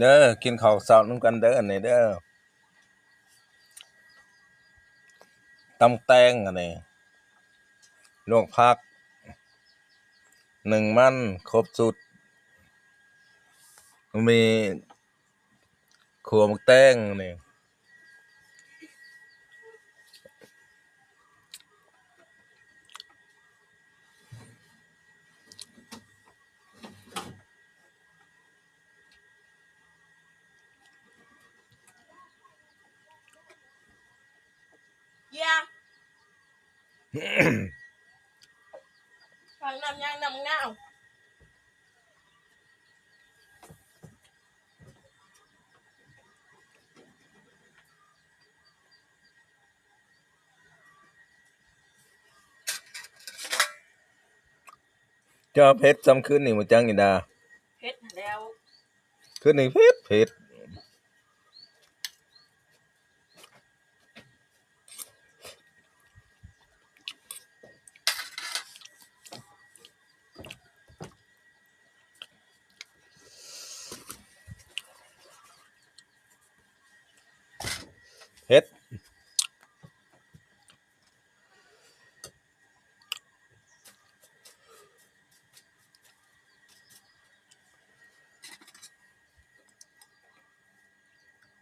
เด้อกินข้าวเช้านำกันเด้ออันนี้เด้อตำแตงอันนี้ลวกผักนึ่งมันครบสูตรมีขั่วหมกแตงนี่ยาฟังน้ำยางน้ำเงาเจ้าเผ็ดซ้ำคืนนี่บ่จังอีดาเฮ็ดแล้ว คืนนี้เผ็ดเผ็ด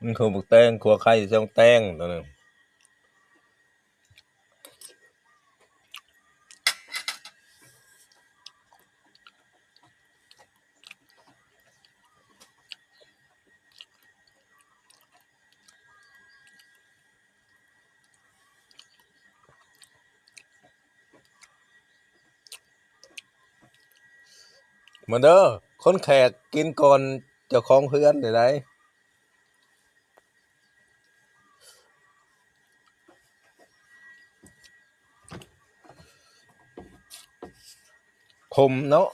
มันขั่วหมกแตงขั่วไข่ใส่หมกแตงตัวนึงมาเด้อคนแขกกินก่อนเจ้าของเฮือนได้ขมเนาะ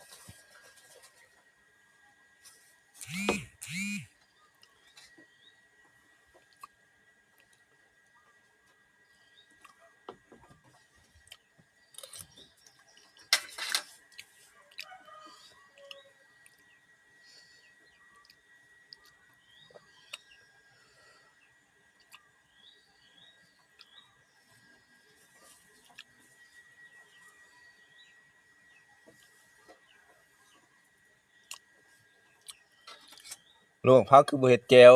ลวกผักคือบ่เฮ็ดแจ่ว